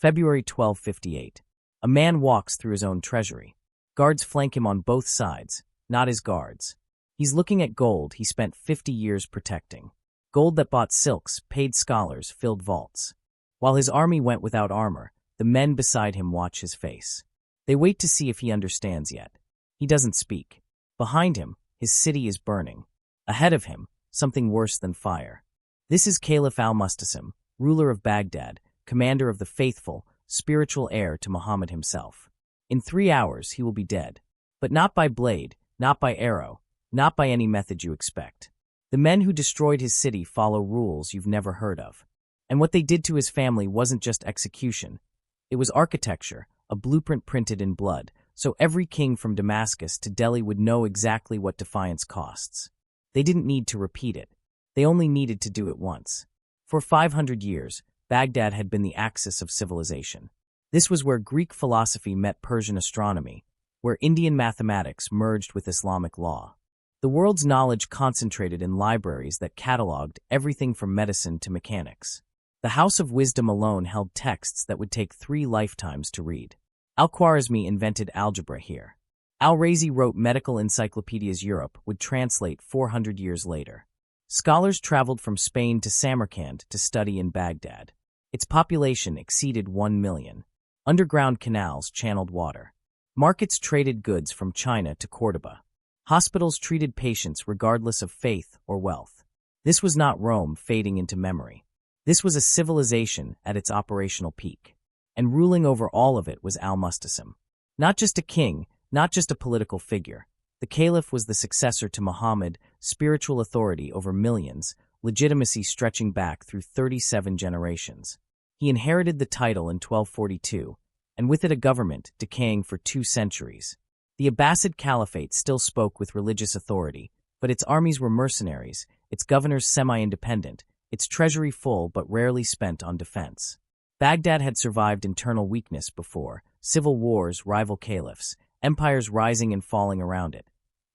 February 1258. A man walks through his own treasury. Guards flank him on both sides, not his guards. He's looking at gold he spent 50 years protecting. Gold that bought silks, paid scholars, filled vaults. While his army went without armor, the men beside him watch his face. They wait to see if he understands yet. He doesn't speak. Behind him, his city is burning. Ahead of him, something worse than fire. This is Caliph al-Mustasim, ruler of Baghdad, commander of the faithful, spiritual heir to Muhammad himself. In 3 hours he will be dead. But not by blade, not by arrow, not by any method you expect. The men who destroyed his city follow rules you've never heard of. And what they did to his family wasn't just execution. It was architecture, a blueprint printed in blood, so every king from Damascus to Delhi would know exactly what defiance costs. They didn't need to repeat it. They only needed to do it once. For 500 years, Baghdad had been the axis of civilization. This was where Greek philosophy met Persian astronomy, where Indian mathematics merged with Islamic law. The world's knowledge concentrated in libraries that catalogued everything from medicine to mechanics. The House of Wisdom alone held texts that would take 3 lifetimes to read. Al-Khwarizmi invented algebra here. Al-Razi wrote medical encyclopedias Europe would translate 400 years later. Scholars traveled from Spain to Samarkand to study in Baghdad. Its population exceeded 1 million. Underground canals channeled water. Markets traded goods from China to Cordoba. Hospitals treated patients regardless of faith or wealth. This was not Rome fading into memory. This was a civilization at its operational peak. And ruling over all of it was al-Mustasim. Not just a king, not just a political figure. The caliph was the successor to Muhammad, spiritual authority over millions, legitimacy stretching back through 37 generations. He inherited the title in 1242, and with it a government decaying for 2 centuries. The Abbasid Caliphate still spoke with religious authority, but its armies were mercenaries, its governors semi-independent, its treasury full but rarely spent on defense. Baghdad had survived internal weakness before, civil wars, rival caliphs, empires rising and falling around it,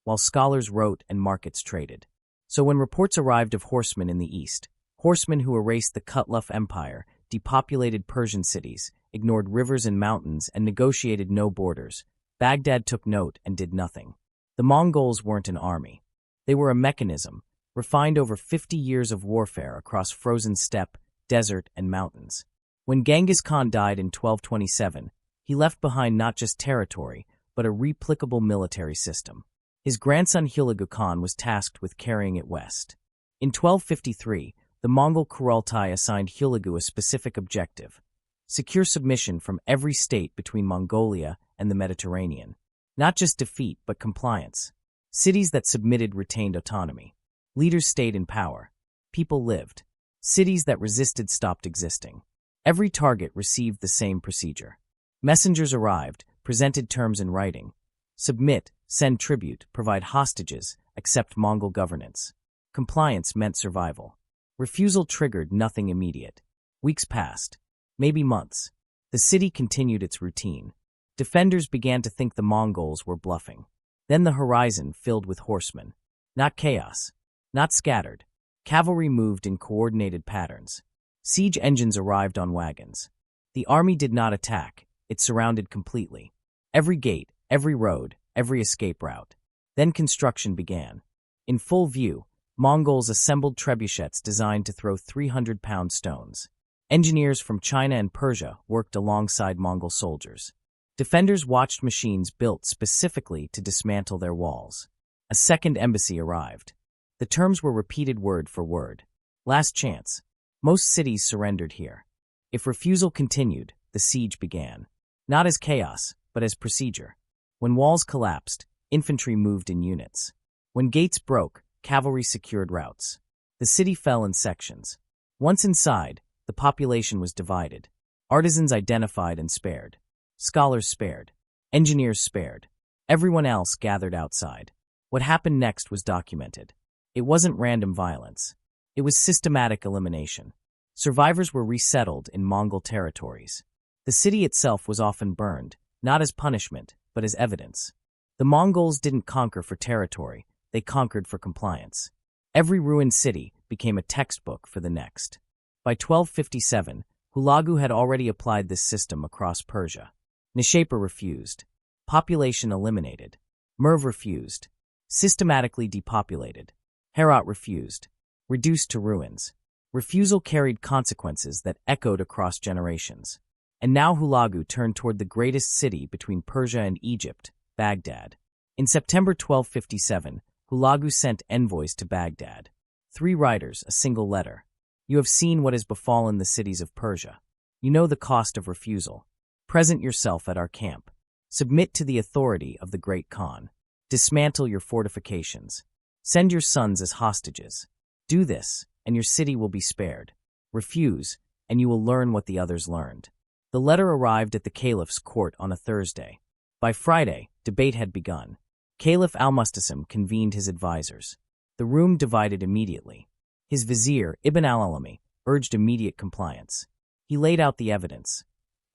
while scholars wrote and markets traded. So when reports arrived of horsemen in the east, horsemen who erased the Kutluf Empire, depopulated Persian cities, ignored rivers and mountains, and negotiated no borders, Baghdad took note and did nothing. The Mongols weren't an army. They were a mechanism, refined over 50 years of warfare across frozen steppe, desert, and mountains. When Genghis Khan died in 1227, he left behind not just territory, but a replicable military system. His grandson Hulagu Khan was tasked with carrying it west. In 1253, the Mongol Kurultai assigned Hulagu a specific objective: secure submission from every state between Mongolia and the Mediterranean. Not just defeat, but compliance. Cities that submitted retained autonomy. Leaders stayed in power. People lived. Cities that resisted stopped existing. Every target received the same procedure. Messengers arrived, presented terms in writing. Submit, send tribute, provide hostages, accept Mongol governance. Compliance meant survival. Refusal triggered nothing immediate. Weeks passed. Maybe months. The city continued its routine. Defenders began to think the Mongols were bluffing. Then the horizon filled with horsemen. Not chaos. Not scattered. Cavalry moved in coordinated patterns. Siege engines arrived on wagons. The army did not attack. It surrounded completely. Every gate, every road, every escape route. Then construction began. In full view, Mongols assembled trebuchets designed to throw 300-pound stones. Engineers from China and Persia worked alongside Mongol soldiers. Defenders watched machines built specifically to dismantle their walls. A second embassy arrived. The terms were repeated word for word. Last chance. Most cities surrendered here. If refusal continued, the siege began. Not as chaos, but as procedure. When walls collapsed, infantry moved in units. When gates broke, cavalry secured routes. The city fell in sections. Once inside, the population was divided. Artisans identified and spared. Scholars spared. Engineers spared. Everyone else gathered outside. What happened next was documented. It wasn't random violence. It was systematic elimination. Survivors were resettled in Mongol territories. The city itself was often burned, not as punishment, but as evidence. The Mongols didn't conquer for territory, they conquered for compliance. Every ruined city became a textbook for the next. By 1257, Hulagu had already applied this system across Persia. Nishapur refused. Population eliminated. Merv refused. Systematically depopulated. Herat refused. Reduced to ruins. Refusal carried consequences that echoed across generations. And now Hulagu turned toward the greatest city between Persia and Egypt, Baghdad. In September 1257, Hulagu sent envoys to Baghdad. 3 riders, a single letter. You have seen what has befallen the cities of Persia. You know the cost of refusal. Present yourself at our camp. Submit to the authority of the great Khan. Dismantle your fortifications. Send your sons as hostages. Do this, and your city will be spared. Refuse, and you will learn what the others learned. The letter arrived at the caliph's court on a Thursday. By Friday, debate had begun. Caliph al-Mustasim convened his advisors. The room divided immediately. His vizier, Ibn al-Alami, urged immediate compliance. He laid out the evidence.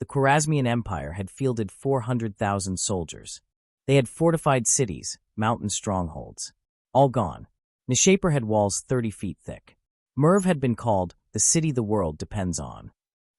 The Khwarezmian Empire had fielded 400,000 soldiers. They had fortified cities, mountain strongholds. All gone. Nishapur had walls 30 feet thick. Merv had been called the city the world depends on.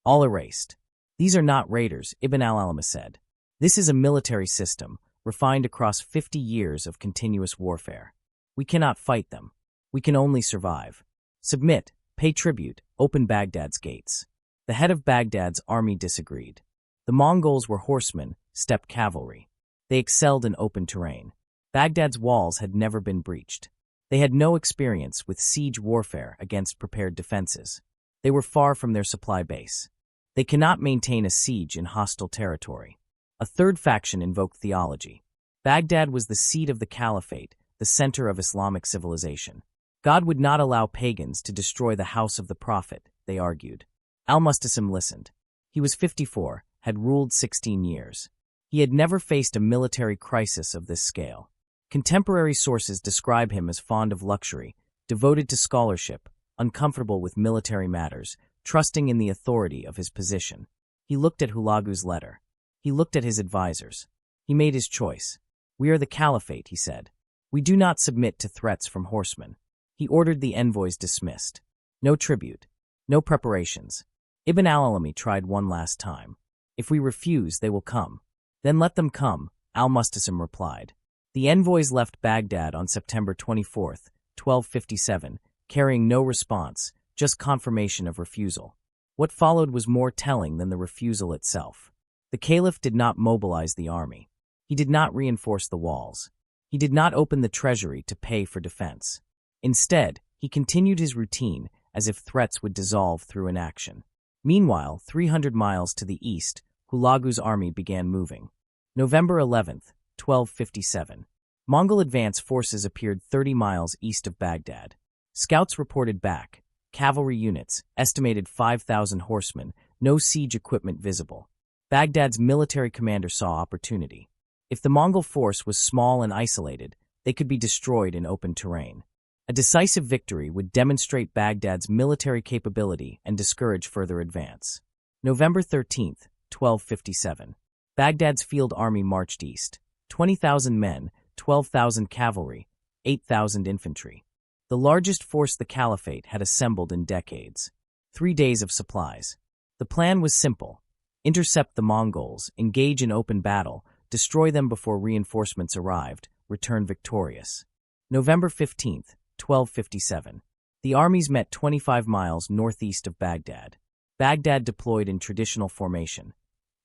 All erased. These are not raiders, Ibn al-Alami said. This is a military system, refined across 50 years of continuous warfare. We cannot fight them. We can only survive. Submit, pay tribute, open Baghdad's gates. The head of Baghdad's army disagreed. The Mongols were horsemen, steppe cavalry. They excelled in open terrain. Baghdad's walls had never been breached. They had no experience with siege warfare against prepared defenses. They were far from their supply base. They cannot maintain a siege in hostile territory. A third faction invoked theology. Baghdad was the seat of the caliphate, the center of Islamic civilization. God would not allow pagans to destroy the house of the prophet, they argued. Al-Mustasim listened. He was 54, had ruled 16 years. He had never faced a military crisis of this scale. Contemporary sources describe him as fond of luxury, devoted to scholarship, uncomfortable with military matters, trusting in the authority of his position. He looked at Hulagu's letter. He looked at his advisors. He made his choice. We are the caliphate, he said. We do not submit to threats from horsemen. He ordered the envoys dismissed. No tribute. No preparations. Ibn al-Alami tried one last time. If we refuse, they will come. Then let them come, al-Mustasim replied. The envoys left Baghdad on September 24, 1257, carrying no response, just confirmation of refusal. What followed was more telling than the refusal itself. The caliph did not mobilize the army. He did not reinforce the walls. He did not open the treasury to pay for defense. Instead, he continued his routine as if threats would dissolve through inaction. Meanwhile, 300 miles to the east, Hulagu's army began moving. November 11, 1257. Mongol advance forces appeared 30 miles east of Baghdad. Scouts reported back. Cavalry units, estimated 5,000 horsemen, no siege equipment visible. Baghdad's military commander saw opportunity. If the Mongol force was small and isolated, they could be destroyed in open terrain. A decisive victory would demonstrate Baghdad's military capability and discourage further advance. November 13, 1257. Baghdad's field army marched east. 20,000 men, 12,000 cavalry, 8,000 infantry. The largest force the caliphate had assembled in decades. 3 days of supplies. The plan was simple. Intercept the Mongols, engage in open battle, destroy them before reinforcements arrived, return victorious. November 15, 1257. The armies met 25 miles northeast of Baghdad. Baghdad deployed in traditional formation.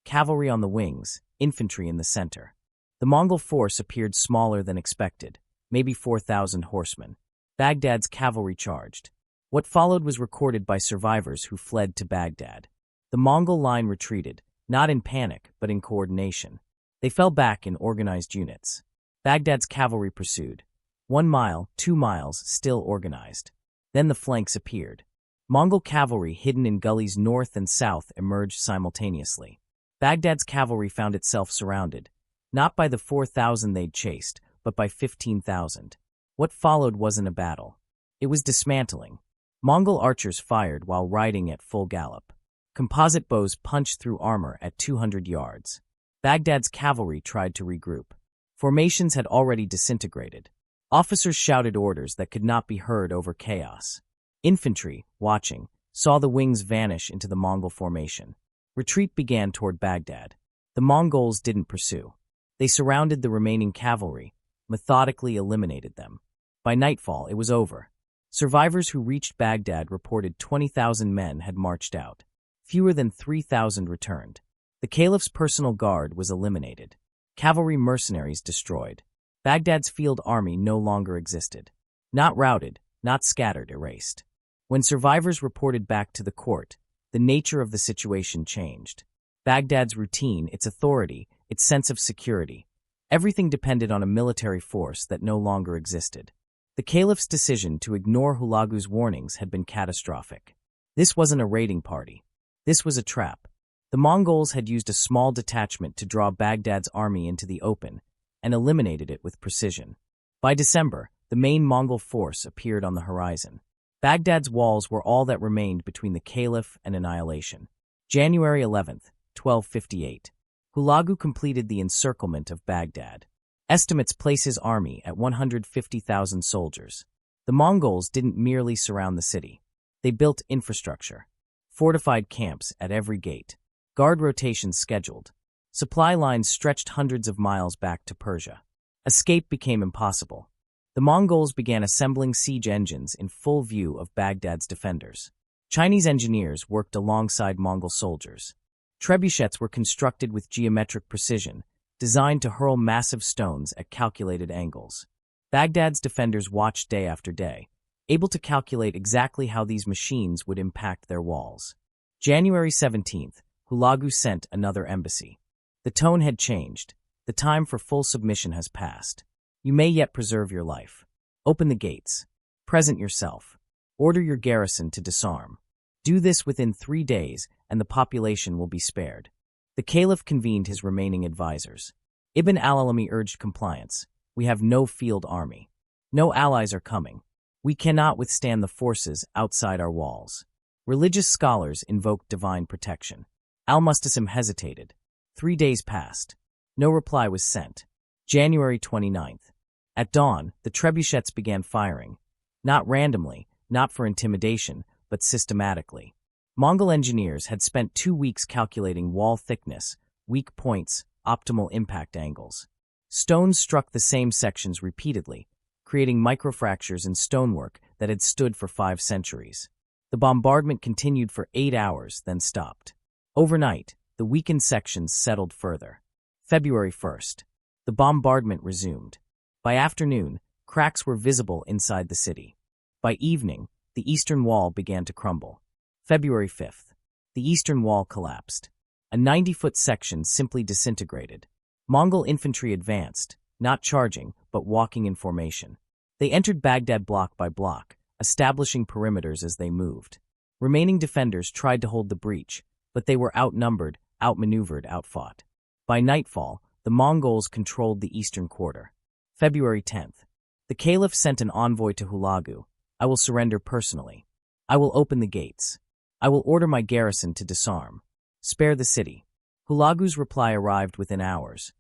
Cavalry on the wings, infantry in the center. The Mongol force appeared smaller than expected, maybe 4,000 horsemen. Baghdad's cavalry charged. What followed was recorded by survivors who fled to Baghdad. The Mongol line retreated, not in panic, but in coordination. They fell back in organized units. Baghdad's cavalry pursued. 1 mile, 2 miles, still organized. Then the flanks appeared. Mongol cavalry hidden in gullies north and south emerged simultaneously. Baghdad's cavalry found itself surrounded, not by the 4,000 they'd chased, but by 15,000. What followed wasn't a battle. It was dismantling. Mongol archers fired while riding at full gallop. Composite bows punched through armor at 200 yards. Baghdad's cavalry tried to regroup. Formations had already disintegrated. Officers shouted orders that could not be heard over chaos. Infantry, watching, saw the wings vanish into the Mongol formation. Retreat began toward Baghdad. The Mongols didn't pursue. They surrounded the remaining cavalry, methodically eliminated them. By nightfall, it was over. Survivors who reached Baghdad reported 20,000 men had marched out. Fewer than 3,000 returned. The caliph's personal guard was eliminated. Cavalry mercenaries destroyed. Baghdad's field army no longer existed. Not routed, not scattered, erased. When survivors reported back to the court, the nature of the situation changed. Baghdad's routine, its authority, its sense of security, everything depended on a military force that no longer existed. The caliph's decision to ignore Hulagu's warnings had been catastrophic. This wasn't a raiding party. This was a trap. The Mongols had used a small detachment to draw Baghdad's army into the open and eliminated it with precision. By December, the main Mongol force appeared on the horizon. Baghdad's walls were all that remained between the caliph and annihilation. January 11th, 1258. Hulagu completed the encirclement of Baghdad. Estimates place his army at 150,000 soldiers. The Mongols didn't merely surround the city. They built infrastructure. Fortified camps at every gate. Guard rotations scheduled. Supply lines stretched hundreds of miles back to Persia. Escape became impossible. The Mongols began assembling siege engines in full view of Baghdad's defenders. Chinese engineers worked alongside Mongol soldiers. Trebuchets were constructed with geometric precision, designed to hurl massive stones at calculated angles. Baghdad's defenders watched day after day, able to calculate exactly how these machines would impact their walls. January 17th, Hulagu sent another embassy. The tone had changed. The time for full submission has passed. You may yet preserve your life. Open the gates. Present yourself. Order your garrison to disarm. Do this within 3 days, and the population will be spared. The caliph convened his remaining advisors. Ibn al-Alami urged compliance. We have no field army. No allies are coming. We cannot withstand the forces outside our walls. Religious scholars invoked divine protection. Al-Mustasim hesitated. 3 days passed. No reply was sent. January 29th. At dawn, the trebuchets began firing. Not randomly, not for intimidation, but systematically. Mongol engineers had spent 2 weeks calculating wall thickness, weak points, optimal impact angles. Stones struck the same sections repeatedly, creating microfractures in stonework that had stood for 5 centuries. The bombardment continued for 8 hours, then stopped. Overnight, the weakened sections settled further. February 1st. The bombardment resumed. By afternoon, cracks were visible inside the city. By evening, the eastern wall began to crumble. February 5th. The eastern wall collapsed. A 90-foot section simply disintegrated. Mongol infantry advanced, not charging, but walking in formation. They entered Baghdad block by block, establishing perimeters as they moved. Remaining defenders tried to hold the breach, but they were outnumbered, outmaneuvered, outfought. By nightfall, the Mongols controlled the eastern quarter. February 10th. The caliph sent an envoy to Hulagu. I will surrender personally. I will open the gates. I will order my garrison to disarm. Spare the city. Hulagu's reply arrived within hours.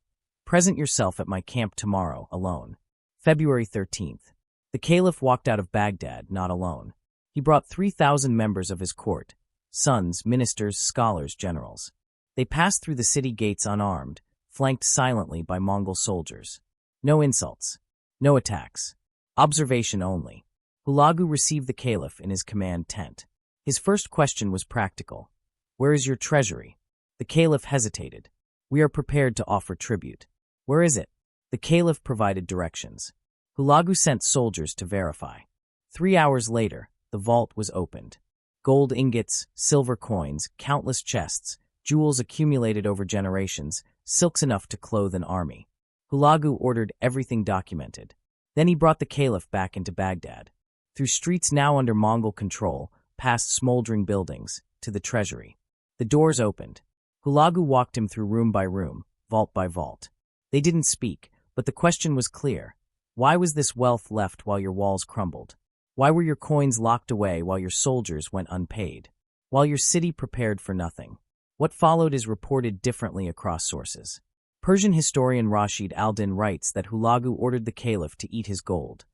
Present yourself at my camp tomorrow, alone. February 13th. The caliph walked out of Baghdad, not alone. He brought 3,000 members of his court, sons, ministers, scholars, generals. They passed through the city gates unarmed, flanked silently by Mongol soldiers. No insults. No attacks. Observation only. Hulagu received the caliph in his command tent. His first question was practical. Where is your treasury? The caliph hesitated. We are prepared to offer tribute. Where is it? The caliph provided directions. Hulagu sent soldiers to verify. 3 hours later, the vault was opened. Gold ingots, silver coins, countless chests, jewels accumulated over generations, silks enough to clothe an army. Hulagu ordered everything documented. Then he brought the caliph back into Baghdad. Through streets now under Mongol control, past smoldering buildings, to the treasury. The doors opened. Hulagu walked him through room by room, vault by vault. They didn't speak, but the question was clear. Why was this wealth left while your walls crumbled? Why were your coins locked away while your soldiers went unpaid? While your city prepared for nothing? What followed is reported differently across sources. Persian historian Rashid al-Din writes that Hulagu ordered the caliph to eat his gold,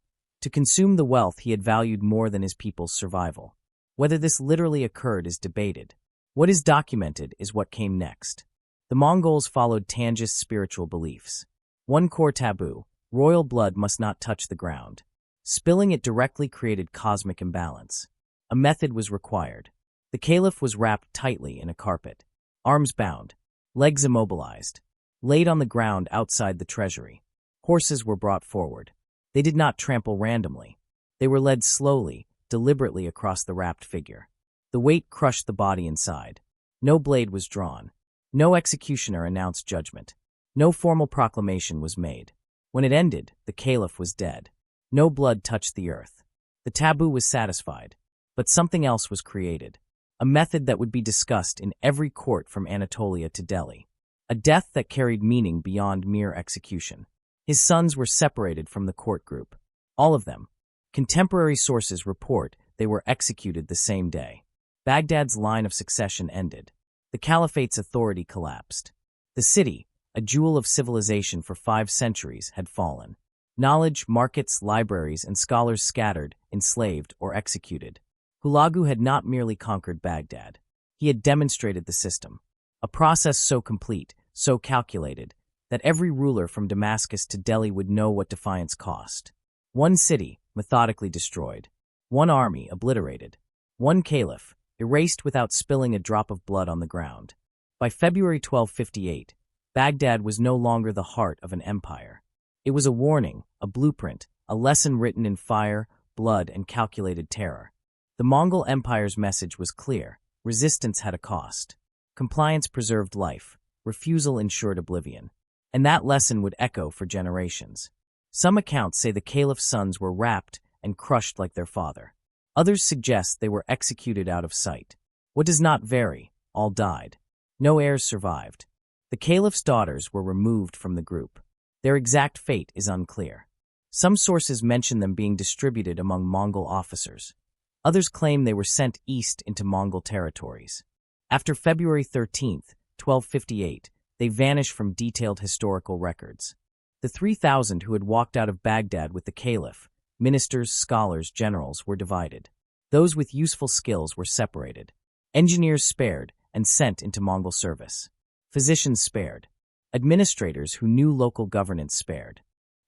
to consume the wealth he had valued more than his people's survival. Whether this literally occurred is debated. What is documented is what came next. The Mongols followed Tangist spiritual beliefs. One core taboo: royal blood must not touch the ground. Spilling it directly created cosmic imbalance. A method was required. The caliph was wrapped tightly in a carpet, arms bound, legs immobilized, laid on the ground outside the treasury. Horses were brought forward. They did not trample randomly. They were led slowly, deliberately across the wrapped figure. The weight crushed the body inside. No blade was drawn. No executioner announced judgment. No formal proclamation was made. When it ended, the caliph was dead. No blood touched the earth. The taboo was satisfied. But something else was created. A method that would be discussed in every court from Anatolia to Delhi. A death that carried meaning beyond mere execution. His sons were separated from the court group. All of them. Contemporary sources report they were executed the same day. Baghdad's line of succession ended. The caliphate's authority collapsed. The city, a jewel of civilization for 5 centuries, had fallen. Knowledge, markets, libraries, and scholars scattered, enslaved, or executed. Hulagu had not merely conquered Baghdad. He had demonstrated the system. A process so complete, so calculated, that every ruler from Damascus to Delhi would know what defiance cost. One city, methodically destroyed. One army, obliterated. One caliph, erased without spilling a drop of blood on the ground. By February 1258, Baghdad was no longer the heart of an empire. It was a warning, a blueprint, a lesson written in fire, blood, and calculated terror. The Mongol Empire's message was clear: resistance had a cost. Compliance preserved life, refusal ensured oblivion. And that lesson would echo for generations. Some accounts say the caliph's sons were wrapped and crushed like their father. Others suggest they were executed out of sight. What does not vary: all died. No heirs survived. The caliph's daughters were removed from the group. Their exact fate is unclear. Some sources mention them being distributed among Mongol officers. Others claim they were sent east into Mongol territories. After February 13, 1258, they vanish from detailed historical records. The 3,000 who had walked out of Baghdad with the caliph, ministers, scholars, generals, were divided. Those with useful skills were separated. Engineers spared and sent into Mongol service. Physicians spared. Administrators who knew local governance spared.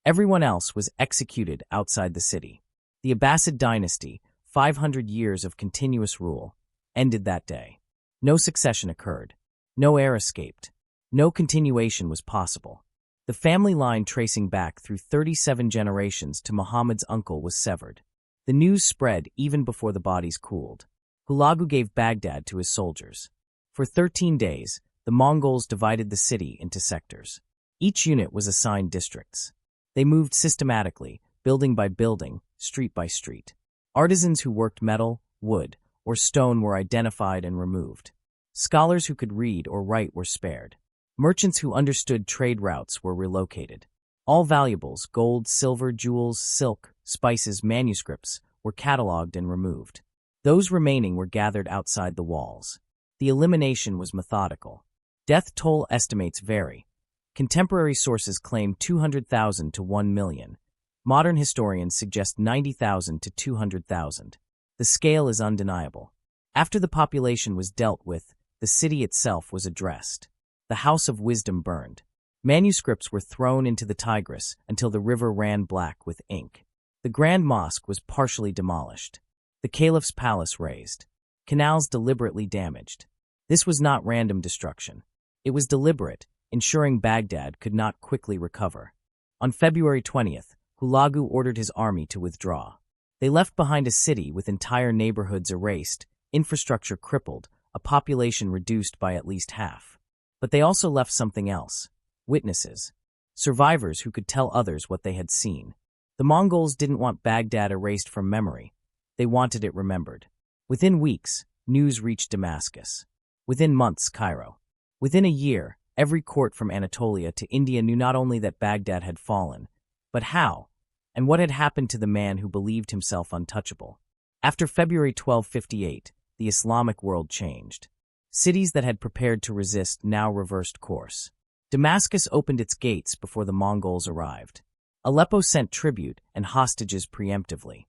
Everyone else was executed outside the city. The Abbasid dynasty, 500 years of continuous rule, ended that day. No succession occurred. No heir escaped. No continuation was possible. The family line tracing back through 37 generations to Muhammad's uncle was severed. The news spread even before the bodies cooled. Hulagu gave Baghdad to his soldiers. For 13 days, the Mongols divided the city into sectors. Each unit was assigned districts. They moved systematically, building by building, street by street. Artisans who worked metal, wood, or stone were identified and removed. Scholars who could read or write were spared. Merchants who understood trade routes were relocated. All valuables, gold, silver, jewels, silk, spices, manuscripts, were catalogued and removed. Those remaining were gathered outside the walls. The elimination was methodical. Death toll estimates vary. Contemporary sources claim 200,000 to 1 million. Modern historians suggest 90,000 to 200,000. The scale is undeniable. After the population was dealt with, the city itself was addressed. The House of Wisdom burned. Manuscripts were thrown into the Tigris until the river ran black with ink. The Grand Mosque was partially demolished. The caliph's palace razed. Canals deliberately damaged. This was not random destruction. It was deliberate, ensuring Baghdad could not quickly recover. On February 20th, Hulagu ordered his army to withdraw. They left behind a city with entire neighborhoods erased, infrastructure crippled, a population reduced by at least half. But they also left something else: witnesses. Survivors who could tell others what they had seen. The Mongols didn't want Baghdad erased from memory. They wanted it remembered. Within weeks, news reached Damascus. Within months, Cairo. Within a year, every court from Anatolia to India knew not only that Baghdad had fallen, but how, and what had happened to the man who believed himself untouchable. After February 1258, the Islamic world changed. Cities that had prepared to resist now reversed course. Damascus opened its gates before the Mongols arrived. Aleppo sent tribute and hostages preemptively.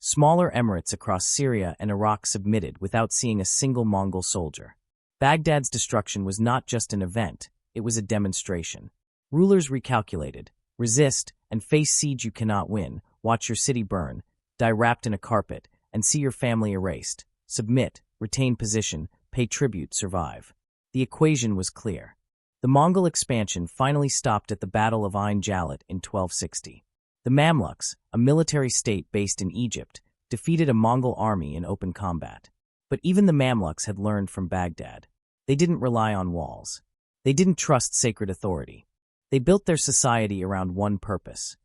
Smaller emirates across Syria and Iraq submitted without seeing a single Mongol soldier. Baghdad's destruction was not just an event, it was a demonstration. Rulers recalculated: resist and face siege you cannot win, watch your city burn, die wrapped in a carpet, and see your family erased. Submit, retain position, pay tribute, survive. The equation was clear. The Mongol expansion finally stopped at the Battle of Ain Jalut in 1260. The Mamluks, a military state based in Egypt, defeated a Mongol army in open combat. But even the Mamluks had learned from Baghdad. They didn't rely on walls. They didn't trust sacred authority. They built their society around one purpose: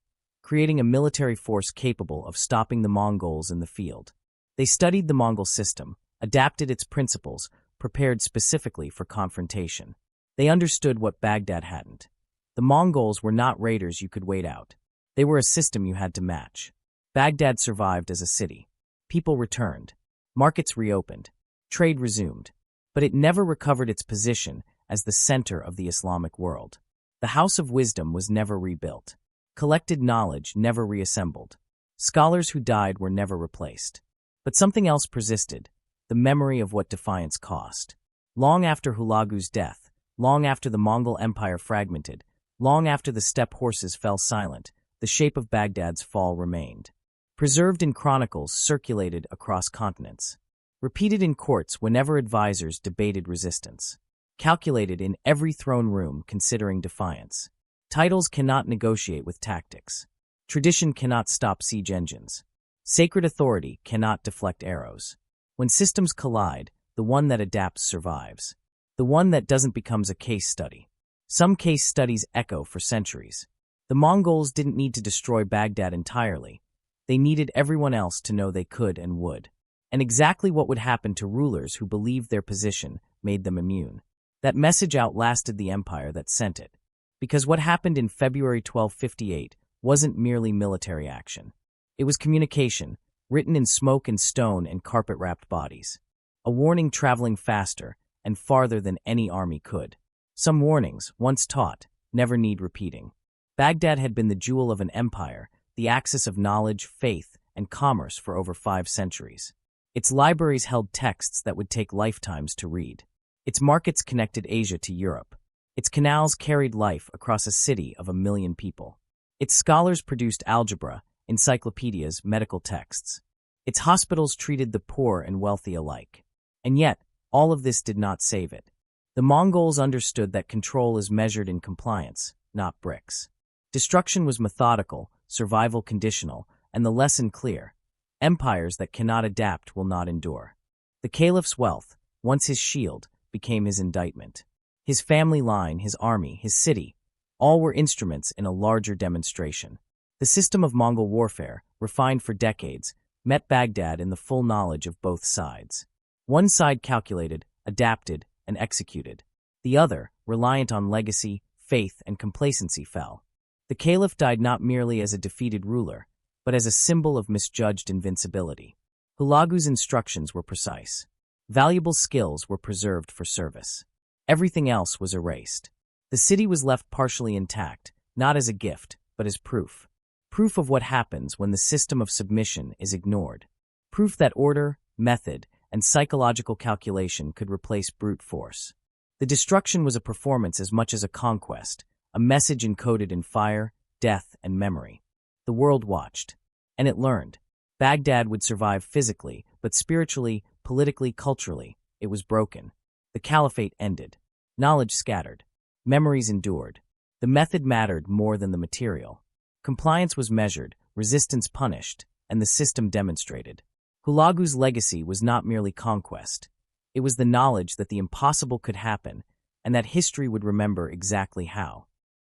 creating a military force capable of stopping the Mongols in the field. They studied the Mongol system, adapted its principles, prepared specifically for confrontation. They understood what Baghdad hadn't. The Mongols were not raiders you could wait out. They were a system you had to match. Baghdad survived as a city. People returned. Markets reopened. Trade resumed. But it never recovered its position as the center of the Islamic world. The House of Wisdom was never rebuilt. Collected knowledge never reassembled. Scholars who died were never replaced. But something else persisted: the memory of what defiance cost. Long after Hulagu's death, long after the Mongol Empire fragmented, long after the steppe horses fell silent, the shape of Baghdad's fall remained. Preserved in chronicles circulated across continents. Repeated in courts whenever advisors debated resistance. Calculated in every throne room considering defiance. Titles cannot negotiate with tactics. Tradition cannot stop siege engines. Sacred authority cannot deflect arrows. When systems collide, the one that adapts survives. The one that doesn't becomes a case study. Some case studies echo for centuries. The Mongols didn't need to destroy Baghdad entirely. They needed everyone else to know they could and would. And exactly what would happen to rulers who believed their position made them immune. That message outlasted the empire that sent it. Because what happened in February 1258 wasn't merely military action. It was communication, written in smoke and stone and carpet-wrapped bodies. A warning traveling faster and farther than any army could. Some warnings, once taught, never need repeating. Baghdad had been the jewel of an empire, the axis of knowledge, faith, and commerce for over 5 centuries. Its libraries held texts that would take lifetimes to read. Its markets connected Asia to Europe. Its canals carried life across a city of 1 million people. Its scholars produced algebra, encyclopedias, medical texts. Its hospitals treated the poor and wealthy alike. And yet, all of this did not save it. The Mongols understood that control is measured in compliance, not bricks. Destruction was methodical, survival conditional, and the lesson clear: empires that cannot adapt will not endure. The caliph's wealth, once his shield, became his indictment. His family line, his army, his city, all were instruments in a larger demonstration. The system of Mongol warfare, refined for decades, met Baghdad in the full knowledge of both sides. One side calculated, adapted, and executed. The other, reliant on legacy, faith, and complacency, fell. The caliph died not merely as a defeated ruler, but as a symbol of misjudged invincibility. Hulagu's instructions were precise. Valuable skills were preserved for service. Everything else was erased. The city was left partially intact, not as a gift, but as proof. Proof of what happens when the system of submission is ignored. Proof that order, method, and psychological calculation could replace brute force. The destruction was a performance as much as a conquest, a message encoded in fire, death, and memory. The world watched, and it learned. Baghdad would survive physically, but spiritually, politically, culturally, it was broken. The caliphate ended. Knowledge scattered. Memories endured. The method mattered more than the material. Compliance was measured, resistance punished, and the system demonstrated. Hulagu's legacy was not merely conquest. It was the knowledge that the impossible could happen, and that history would remember exactly how.